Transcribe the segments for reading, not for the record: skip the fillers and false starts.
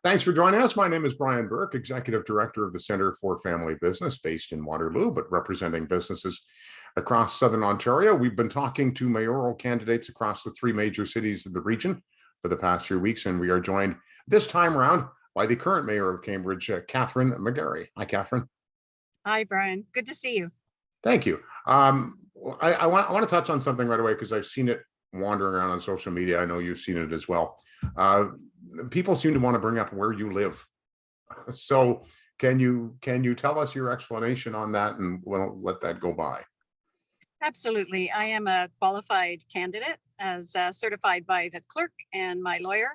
Thanks for joining us. My name is Brian Burke, Executive Director of the Centre for Family Business based in Waterloo, but representing businesses across Southern Ontario. We've been talking to mayoral candidates across the three major cities of the region for the past 3 weeks, and we are joined this time around by the current mayor of Cambridge, Kathryn McGarry. Hi, Kathryn. Hi, Brian. Good to see you. Thank you. I want to touch on something right away because I've seen it wandering around on social media. I know you've seen it as well. People seem to want to bring up where you live. So can you tell us your explanation on that, and we'll let that go by? Absolutely. I am a qualified candidate as certified by the clerk and my lawyer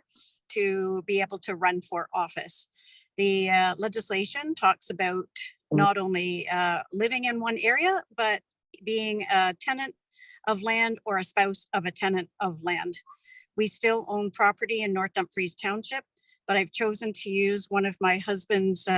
to be able to run for office. The legislation talks about not only living in one area, but being a tenant of land or a spouse of a tenant of land. We still own property in North Dumfries Township, but I've chosen to use one of my husband's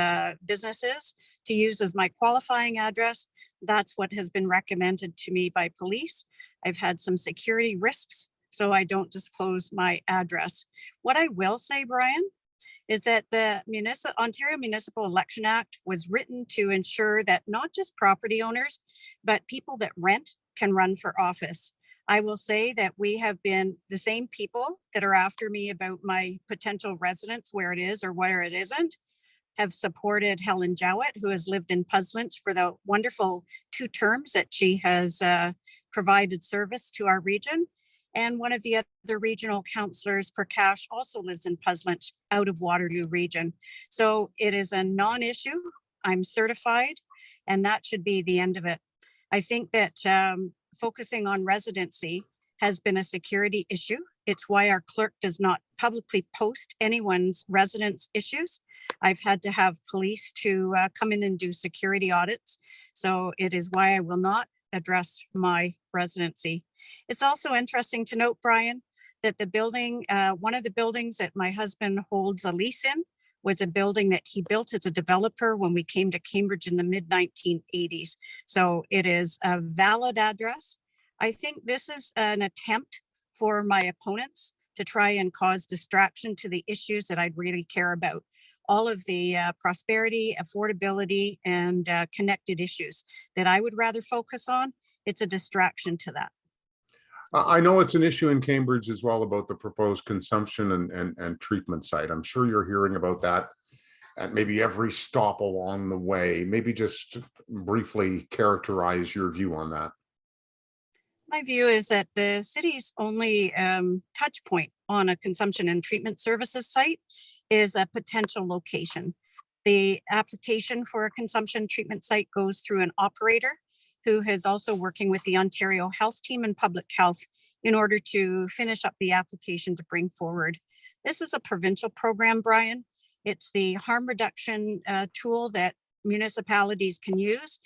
businesses to use as my qualifying address. That's what has been recommended to me by police. I've had some security risks, so I don't disclose my address. What I will say, Brian, is that the Ontario Municipal Election Act was written to ensure that not just property owners, but people that rent can run for office. I will say that we have been the same people that are after me about my potential residence, where it is or where it isn't, have supported Helen Jowett, who has lived in Puzzlance for the wonderful 2 terms that she has provided service to our region. And one of the other regional councillors, Prakash, also lives in Puzzlance out of Waterloo region. So it is a non-issue. I'm certified, and that should be the end of it. I think that focusing on residency has been a security issue. It's why our clerk does not publicly post anyone's residence issues. I've had to have police to come in and do security audits. So it is why I will not address my residency. It's also interesting to note, Brian, that the building, one of the buildings that my husband holds a lease in, was a building that he built as a developer when we came to Cambridge in the mid-1980s. So it is a valid address. I think this is an attempt for my opponents to try and cause distraction to the issues that I really care about. All of the prosperity, affordability, and connected issues that I would rather focus on. It's a distraction to that. I know it's an issue in Cambridge as well about the proposed consumption and treatment site. I'm sure you're hearing about that at maybe every stop along the way. Maybe just briefly characterize your view on that. My view is that the city's only touch point on a consumption and treatment services site is a potential location. The application for a consumption treatment site goes through an operator who is also working with the Ontario Health Team and Public Health in order to finish up the application to bring forward. This is a provincial program, Brian. It's the harm reduction tool that municipalities can use.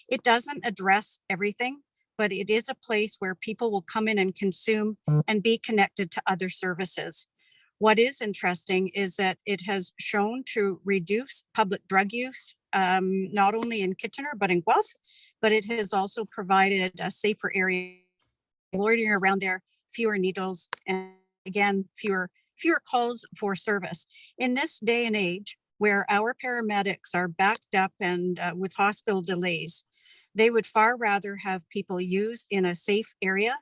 It doesn't address everything, but it is a place where people will come in and consume and be connected to other services. What is interesting is that it has shown to reduce public drug use, not only in Kitchener, but in Guelph, but it has also provided a safer area, loitering around there, fewer needles, and again, fewer calls for service. In this day and age, where our paramedics are backed up and with hospital delays, they would far rather have people use in a safe area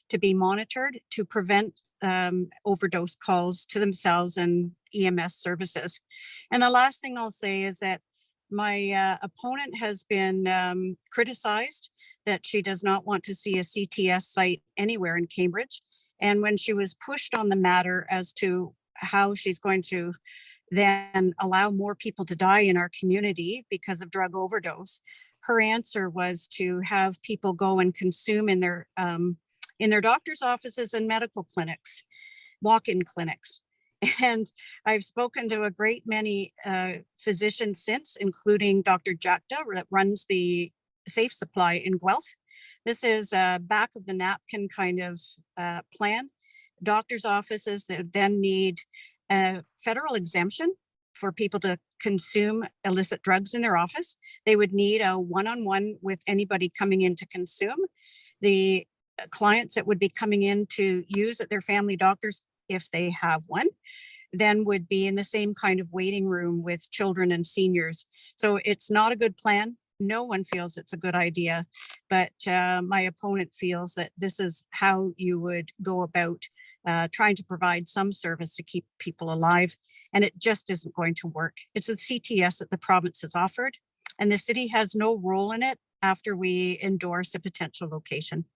to be monitored to prevent overdose calls to themselves and EMS services. And the last thing I'll say is that my opponent has been criticized that she does not want to see a CTS site anywhere in Cambridge. And when she was pushed on the matter as to how she's going to then allow more people to die in our community because of drug overdose, her answer was to have people go and consume in their doctor's offices and medical clinics, walk-in clinics. And I've spoken to a great many physicians since, including Dr. Jakda that runs the Safe Supply in Guelph. This is a back of the napkin kind of plan. Doctors' offices that then need a federal exemption for people to consume illicit drugs in their office. They would need a one-on-one with anybody coming in to consume. The clients that would be coming in to use at their family doctors, if they have one, then would be in the same kind of waiting room with children and seniors. So it's not a good plan. No one feels it's a good idea, but my opponent feels that this is how you would go about trying to provide some service to keep people alive, and it just isn't going to work. It's the CTS that the province has offered, and the city has no role in it after we endorse a potential location.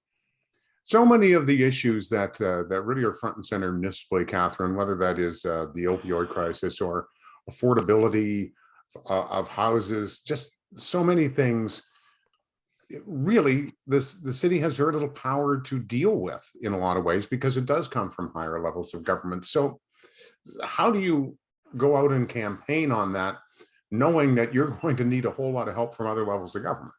So many of the issues that really are front and center municipally, Kathryn, whether that is the opioid crisis or affordability of houses, just so many things. Really, the city has very little power to deal with in a lot of ways because it does come from higher levels of government. So, how do you go out and campaign on that, knowing that you're going to need a whole lot of help from other levels of government?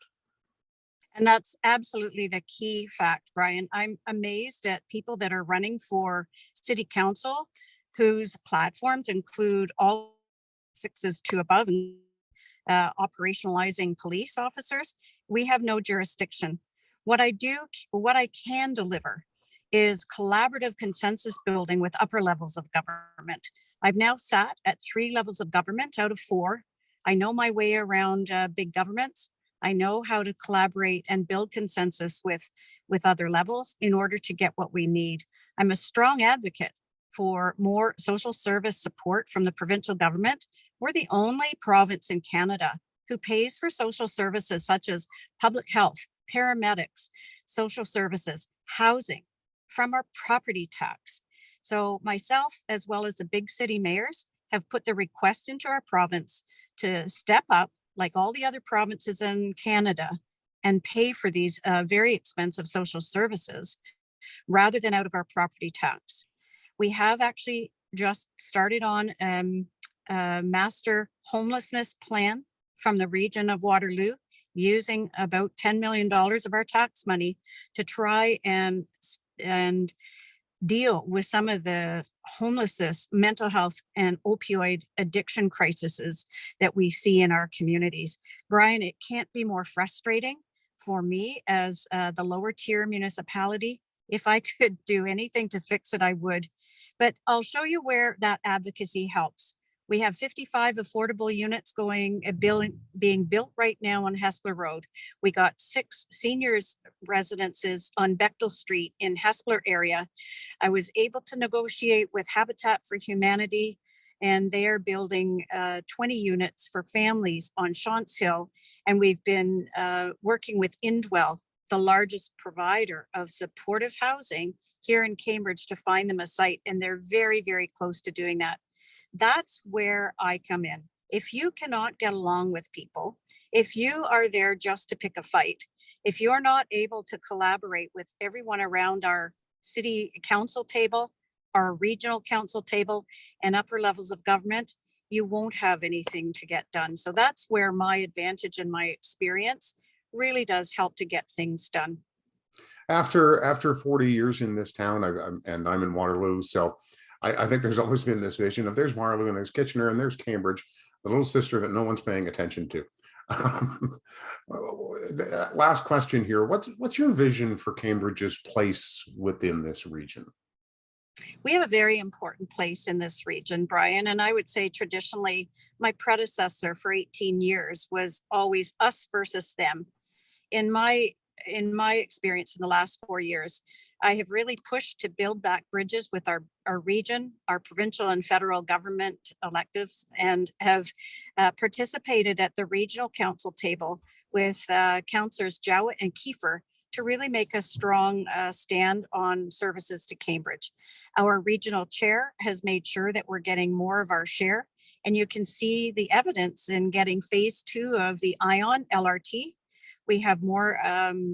And that's absolutely the key fact, Brian. I'm amazed at people that are running for city council whose platforms include all fixes to above and operationalizing police officers. We have no jurisdiction. What I can deliver is collaborative consensus building with upper levels of government. I've now sat at 3 levels of government out of 4. I know my way around big governments. I know how to collaborate and build consensus with other levels in order to get what we need. I'm a strong advocate for more social service support from the provincial government. We're the only province in Canada who pays for social services such as public health, paramedics, social services, housing from our property tax. So myself, as well as the big city mayors, have put the request into our province to step up like all the other provinces in Canada and pay for these very expensive social services rather than out of our property tax. We have actually just started on a master homelessness plan from the region of Waterloo, using about $10 million of our tax money to try and deal with some of the homelessness, mental health, and opioid addiction crises that we see in our communities. Brian, it can't be more frustrating for me as the lower tier municipality. If I could do anything to fix it, I would. But I'll show you where that advocacy helps. We have 55 affordable units being built right now on Hespeler Road. We got 6 seniors residences on Bechtel Street in Hespeler area. I was able to negotiate with Habitat for Humanity, and they are building 20 units for families on Shantz Hill. And we've been working with Indwell, the largest provider of supportive housing here in Cambridge, to find them a site. And they're very, very close to doing that. That's where I come in. If you cannot get along with people, if you are there just to pick a fight, if you're not able to collaborate with everyone around our city council table, our regional council table, and upper levels of government, you won't have anything to get done. So that's where my advantage and my experience really does help to get things done. After 40 years in this town, I'm in Waterloo, so I think there's always been this vision of there's Waterloo and there's Kitchener and there's Cambridge, the little sister that no one's paying attention to. Last question here. What's your vision for Cambridge's place within this region? We have a very important place in this region, Brian, and I would say traditionally, my predecessor for 18 years was always us versus them. In my experience in the last 4 years, I have really pushed to build back bridges with our region, our provincial and federal government electives, and have participated at the regional council table with councillors Jowett and Kiefer to really make a strong stand on services to Cambridge. Our regional chair has made sure that we're getting more of our share, and you can see the evidence in getting phase 2 of the ION LRT. We have more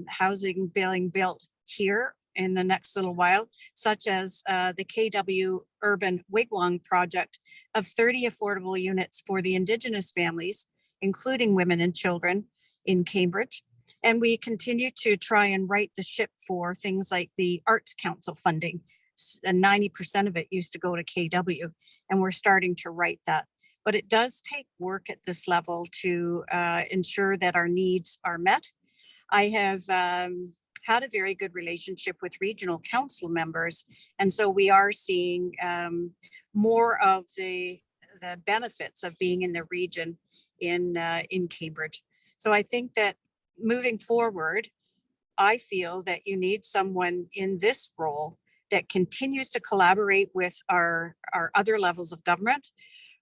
housing being built here in the next little while, such as the KW Urban Wigwam project of 30 affordable units for the Indigenous families, including women and children in Cambridge. And we continue to try and right the ship for things like the Arts Council funding. And 90% of it used to go to KW, and we're starting to right that. But it does take work at this level to ensure that our needs are met. I have had a very good relationship with regional council members. And so we are seeing more of the benefits of being in the region in Cambridge. So I think that moving forward, I feel that you need someone in this role that continues to collaborate with our other levels of government,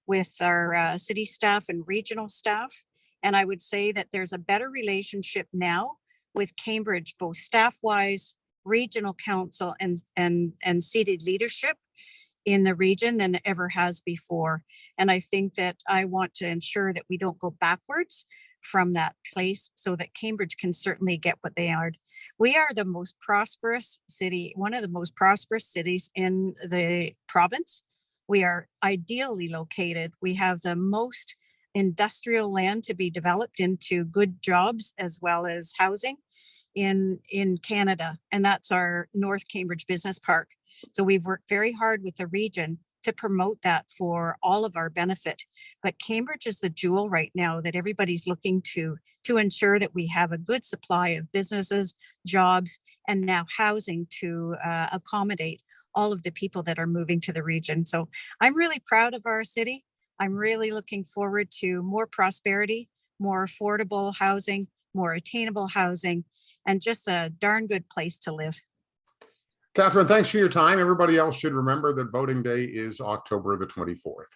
with our city staff and regional staff. And I would say that there's a better relationship now with Cambridge, both staff-wise, regional council, and seated leadership in the region than it ever has before. And I think that I want to ensure that we don't go backwards from that place, so that Cambridge can certainly get what they are. We are the most prosperous city, one of the most prosperous cities in the province. We are ideally located. We have the most industrial land to be developed into good jobs as well as housing in Canada. And that's our North Cambridge Business Park. So we've worked very hard with the region to promote that for all of our benefit. But Cambridge is the jewel right now that everybody's looking to ensure that we have a good supply of businesses, jobs, and now housing to accommodate all of the people that are moving to the region. So I'm really proud of our city. I'm really looking forward to more prosperity, more affordable housing, more attainable housing, and just a darn good place to live. Kathryn, thanks for your time. Everybody else should remember that voting day is October the 24th.